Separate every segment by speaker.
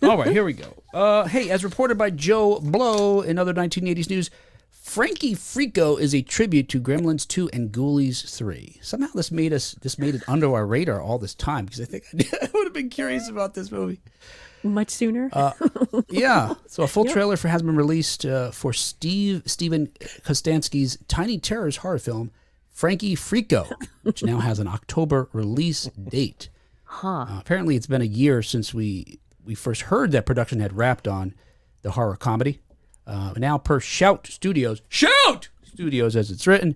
Speaker 1: All right, here we go. Hey, as reported by Joe Blow in other 1980s news, Frankie Freako is a tribute to Gremlins 2 and Ghoulies 3. Somehow this made it under our radar all this time because I think I would have been curious about this movie
Speaker 2: much sooner.
Speaker 1: Yeah. So a full trailer has been released for Steven Kostanski's Tiny Terrors horror film, Frankie Freako, which now has an October release date. Apparently, it's been a year since we first heard that production had wrapped on the horror comedy. Now, per Shout Studios, as it's written,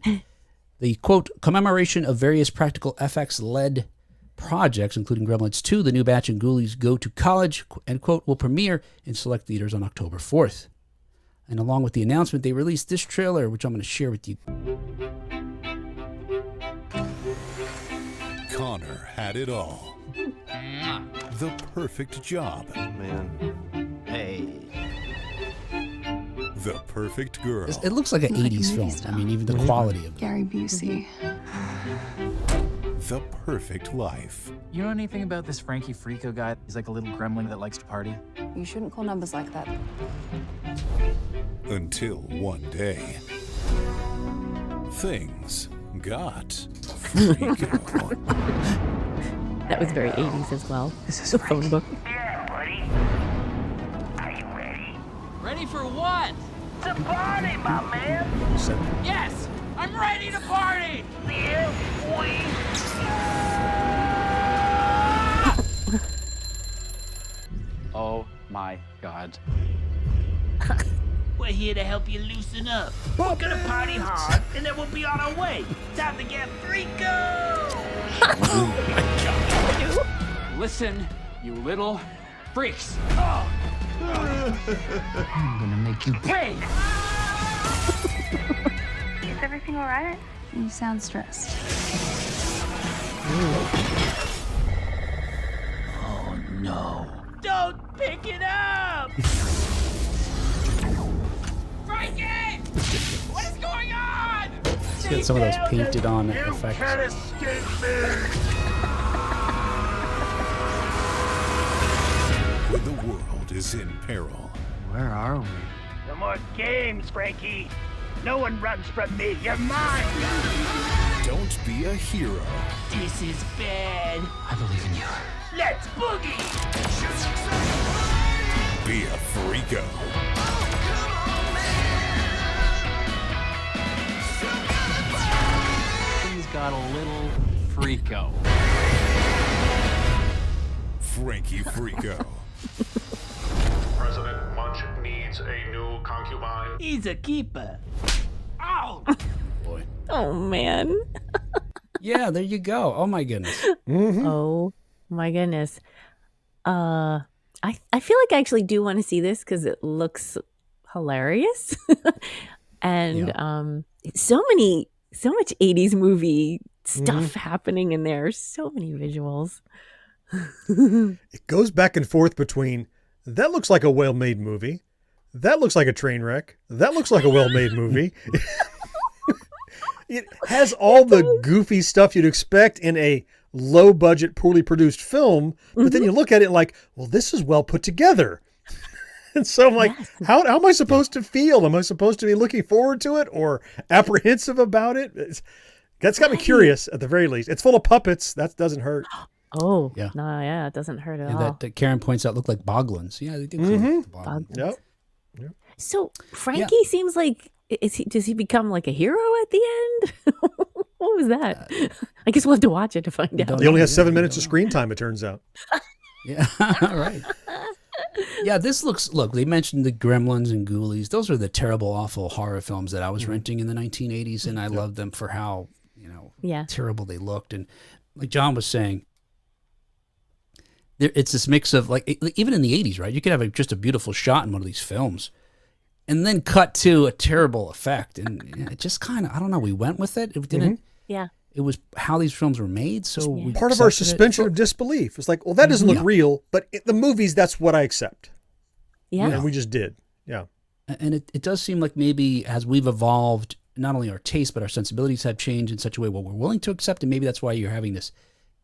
Speaker 1: the, quote, commemoration of various practical FX-led projects, including Gremlins 2, the new Batch and Ghoulies Go to College, end quote, will premiere in select theaters on October 4th. And along with the announcement, they released this trailer, which I'm going to share with you.
Speaker 3: Connor had it all. The perfect job.
Speaker 4: Man. Hey.
Speaker 3: The perfect girl.
Speaker 1: It looks like an 80s film. I mean, even the quality of it.
Speaker 5: Gary Busey.
Speaker 3: The perfect life.
Speaker 6: You know anything about this Frankie Freako guy? He's like a little gremlin that likes to party.
Speaker 5: You shouldn't call numbers like that.
Speaker 3: Until one day, things got Freako.
Speaker 2: That was very 80s as well. This is a phone book.
Speaker 7: Yeah, buddy. Are you ready?
Speaker 6: Ready for what?
Speaker 7: To party, my man.
Speaker 6: Yes! I'm ready to party!
Speaker 7: Yeah, we.
Speaker 6: Oh my god.
Speaker 7: We're here to help you loosen up. We're gonna party hard, and then we'll be on our way. Time to get Freako!
Speaker 6: Listen, you little freaks. I'm gonna make you pay!
Speaker 5: Is everything all right? You sound stressed.
Speaker 7: Oh, no. Don't pick it up!
Speaker 6: Frankie! What is going on?
Speaker 1: Let's get some of those painted on effects.
Speaker 7: Can't escape me!
Speaker 3: When the world is in peril,
Speaker 6: Where are we?
Speaker 7: No more games, Frankie. No one runs from me. You're mine.
Speaker 3: don't be a hero.
Speaker 7: This is bad.
Speaker 6: I believe in you.
Speaker 7: Let's boogie.
Speaker 3: Be a freako.
Speaker 6: He's got a little freako.
Speaker 3: Frankie Freako.
Speaker 8: President Munch needs a new concubine.
Speaker 7: He's a keeper. Oh.
Speaker 1: Boy.
Speaker 2: Oh, man.
Speaker 1: Yeah, there you go. Oh, my goodness.
Speaker 2: Oh, my goodness. I feel like I actually do want to see this because it looks hilarious. And so much 80s movie stuff happening in there. So many visuals.
Speaker 9: It goes back and forth between, that looks like a well-made movie. That looks like a train wreck. That looks like a well-made movie. It has all the goofy stuff you'd expect in a low-budget, poorly produced film, but then you look at it like, well, this is well put together. And so I'm like, how am I supposed to feel? Am I supposed to be looking forward to it or apprehensive about it? That's got me curious at the very least. It's full of puppets. That doesn't hurt.
Speaker 2: Oh,
Speaker 1: Yeah.
Speaker 2: no, yeah, it doesn't hurt at
Speaker 1: And
Speaker 2: all.
Speaker 1: that Karen points out look like boglins. Yeah, they do. Look like boglins.
Speaker 9: Yep.
Speaker 2: So Frankie seems like, does he become like a hero at the end? What was that? I guess we'll have to watch it to find out.
Speaker 9: He only has 7 minutes of screen time, it turns out.
Speaker 1: Yeah, right. Yeah, look, they mentioned the Gremlins and Ghoulies. Those are the terrible, awful horror films that I was renting in the 1980s, and I loved them for how, terrible they looked. And like John was saying, it's this mix of, like, even in the 80s, right? You could have just a beautiful shot in one of these films and then cut to a terrible effect. And it just kind of, I don't know, we went with it. It didn't.
Speaker 2: Yeah.
Speaker 1: It was how these films were made, so we
Speaker 9: Part of our
Speaker 1: accepted it.
Speaker 9: suspension of disbelief. It's like, well, that doesn't look real, but the movies, that's what I accept.
Speaker 2: Yeah.
Speaker 9: And we just did. Yeah.
Speaker 1: And it does seem like maybe as we've evolved, not only our taste, but our sensibilities have changed in such a way where we're willing to accept, and maybe that's why you're having this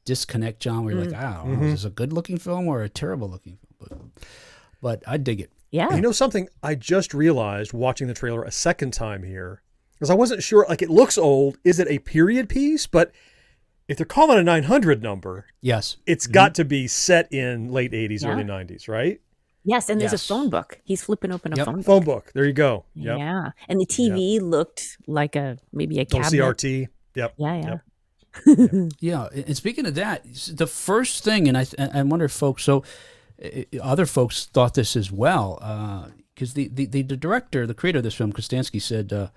Speaker 1: disconnect, John, where you're like, I don't know, is this a good-looking film or a terrible-looking film? But but I dig it.
Speaker 2: Yeah.
Speaker 9: You know something I just realized watching the trailer a second time here, because I wasn't sure, like, it looks old. Is it a period piece? But if they're calling it a 900 number,
Speaker 1: Yes,
Speaker 9: it's got to be set in late 80s, early 90s, right?
Speaker 2: Yes, and there's
Speaker 1: Yes.
Speaker 2: a phone book. He's flipping open a phone book.
Speaker 9: Phone book. There you go. Yep.
Speaker 2: Yeah. And the TV looked like maybe a cabinet.
Speaker 9: CRT. Yep.
Speaker 2: Yeah.
Speaker 1: Yeah, and speaking of that, the first thing, and I wonder if folks, other folks thought this as well, because the director, the creator of this film, Kostanski, said,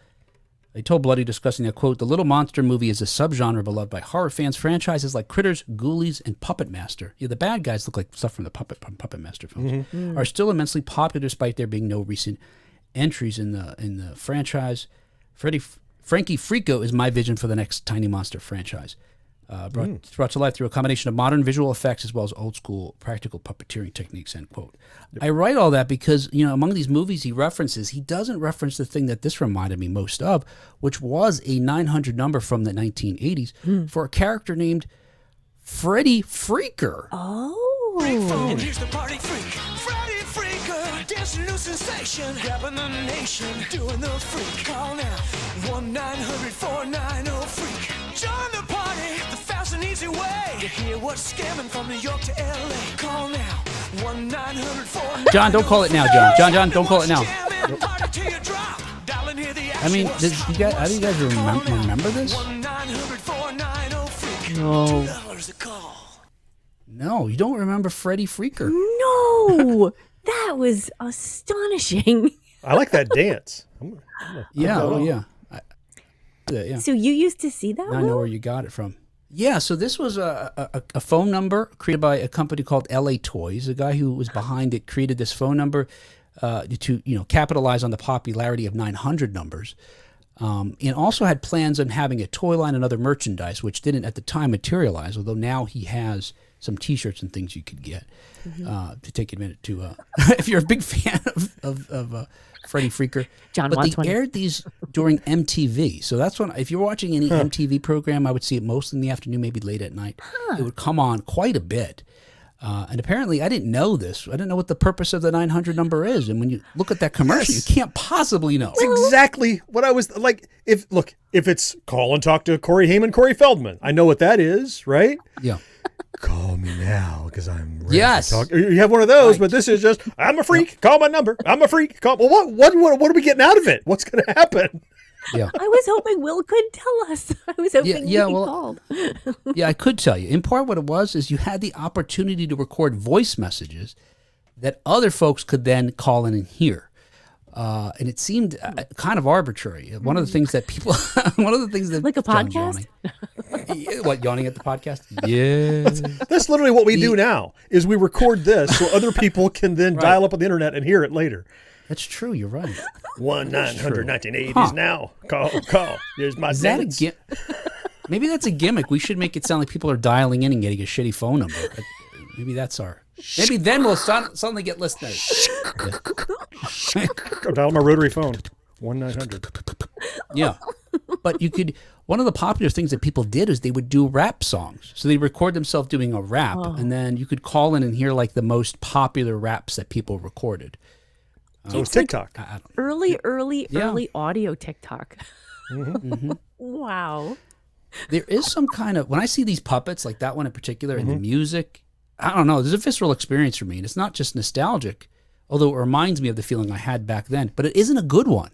Speaker 1: they told Bloody discussing that, quote, "The Little Monster movie is a subgenre beloved by horror fans. Franchises like Critters, Ghoulies, and Puppet Master," the bad guys look like stuff from the Puppet Master films, are still immensely popular despite there being no recent entries in the franchise. Frankie Freako is my vision for the next Tiny Monster franchise. Brought to life through a combination of modern visual effects as well as old school practical puppeteering techniques, end quote. I write all that because, among these movies he references, he doesn't reference the thing that this reminded me most of, which was a 900 number from the 1980s for a character named Freddy Freaker.
Speaker 2: Oh.
Speaker 10: And here's the party freak, Freddy Freaker, dancing new sensation, grabbing the nation, doing the freak. Call now, 1-900-490-FREAK. Join the party, the fast and easy way to hear what's scamming from New York to LA. Call now, 1-900-490-FREAK.
Speaker 1: John, don't call it now, John. John, don't call it now. I mean, I think you guys remember this?
Speaker 10: 1-900-490-FREAK.
Speaker 2: No.
Speaker 10: $2 a call.
Speaker 1: No, you don't remember Freddy Freaker.
Speaker 2: No. That was astonishing.
Speaker 9: I like that dance.
Speaker 1: Yeah.
Speaker 2: So you used to see that
Speaker 1: Now I know where you got it from. Yeah, so this was a phone number created by a company called LA Toys. The guy who was behind it created this phone number to capitalize on the popularity of 900 numbers, and also had plans on having a toy line and other merchandise, which didn't at the time materialize, although now he has some T-shirts and things you could get to take advantage to. If you're a big fan of Freddy Freaker.
Speaker 2: John
Speaker 1: but
Speaker 2: wants
Speaker 1: they
Speaker 2: one.
Speaker 1: aired these during MTV. So that's when, if you're watching any MTV program, I would see it most in the afternoon, maybe late at night. It would come on quite a bit. And apparently, I didn't know this. I didn't know what the purpose of the 900 number is. And when you look at that commercial, you can't possibly know.
Speaker 9: That's exactly what I was like. If it's call and talk to Corey Haim, Corey Feldman, I know what that is, right?
Speaker 1: Yeah.
Speaker 9: Call me now because I'm ready
Speaker 1: Yes.
Speaker 9: to talk. You have one of those, but this is just, I'm a freak. Call my number. I'm a freak. Call. Well, what are we getting out of it? What's going to happen?
Speaker 1: Yeah.
Speaker 2: I was hoping Will could tell us. I was hoping he called.
Speaker 1: Yeah, I could tell you. In part, what it was is you had the opportunity to record voice messages that other folks could then call in and hear. And it seemed kind of arbitrary. One of the things that people,
Speaker 2: like a
Speaker 1: John's
Speaker 2: podcast.
Speaker 1: Yawning. What, yawning at the podcast? Yeah.
Speaker 9: That's literally what we do now. Is we record this so other people can then
Speaker 1: Right.
Speaker 9: dial up on the internet and hear it later.
Speaker 1: That's true. You're right.
Speaker 9: 1-900-1980 is now. Call. Here's my
Speaker 1: Is that a
Speaker 9: dance.
Speaker 1: Maybe that's a gimmick. We should make it sound like people are dialing in and getting a shitty phone number. Maybe that's our. Maybe then we'll suddenly get listeners.
Speaker 9: Go dial my rotary phone. 1-900.
Speaker 1: Yeah. But you could. One of the popular things that people did is they would do rap songs. So they record themselves doing a rap, and then you could call in and hear like the most popular raps that people recorded.
Speaker 9: So it was TikTok.
Speaker 2: Early audio TikTok. Wow.
Speaker 1: There is some kind of, when I see these puppets, like that one in particular, and the music, I don't know, there's a visceral experience for me. And it's not just nostalgic, although it reminds me of the feeling I had back then, but it isn't a good one.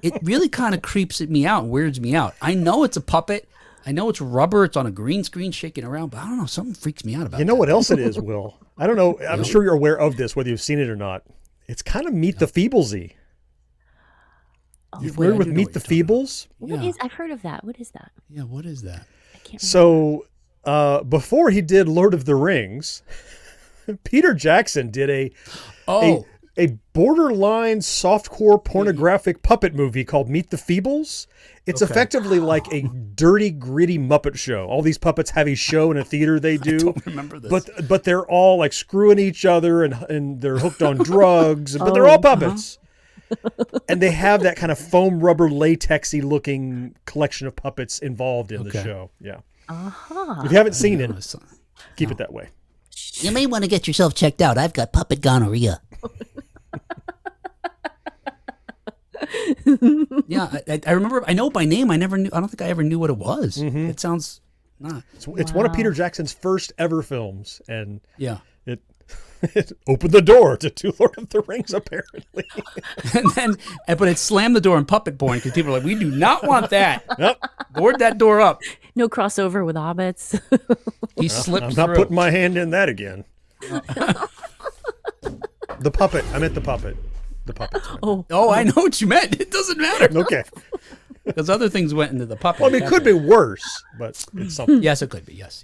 Speaker 1: It really kind of creeps me out and weirds me out. I know it's a puppet. I know it's rubber. It's on a green screen shaking around, but I don't know. Something freaks me out about it.
Speaker 9: You know what else it is, Will? I don't know. I'm sure you're aware of this, whether you've seen it or not. It's kind of Meet the Feeblesy. You familiar with Meet the Feebles?
Speaker 2: What is? I've heard of that. What is that?
Speaker 1: Yeah, what is that?
Speaker 2: I can't remember.
Speaker 9: So before he did Lord of the Rings, Peter Jackson did a borderline softcore pornographic puppet movie called Meet the Feebles. It's effectively like a dirty, gritty Muppet show. All these puppets have a show in a theater they do.
Speaker 1: I don't remember this.
Speaker 9: But they're all like screwing each other and they're hooked on drugs, but they're all puppets. And they have that kind of foam rubber latexy looking collection of puppets involved in the show. Yeah. If you haven't seen it, keep it that way.
Speaker 11: You may want to get yourself checked out. I've got puppet gonorrhea.
Speaker 1: Yeah, I remember. I know by name. I never knew. I don't think I ever knew what it was.
Speaker 9: Mhm.
Speaker 1: It sounds.
Speaker 9: It's one of Peter Jackson's first ever films, and
Speaker 1: yeah,
Speaker 9: it opened the door to Lord of the Rings, apparently.
Speaker 1: But it slammed the door in puppet porn because people are like, we do not want that.
Speaker 9: Yep.
Speaker 1: Board that door up.
Speaker 2: No crossover with hobbits.
Speaker 1: He slipped
Speaker 9: I'm
Speaker 1: through.
Speaker 9: not putting my hand in that again. The puppet. I meant the puppet. The puppet.
Speaker 1: Oh, I know what you meant. It doesn't matter.
Speaker 9: Okay.
Speaker 1: Because other things went into the puppet.
Speaker 9: Well, I mean, it could be worse, but it's something.
Speaker 1: Yes, it could be. Yes.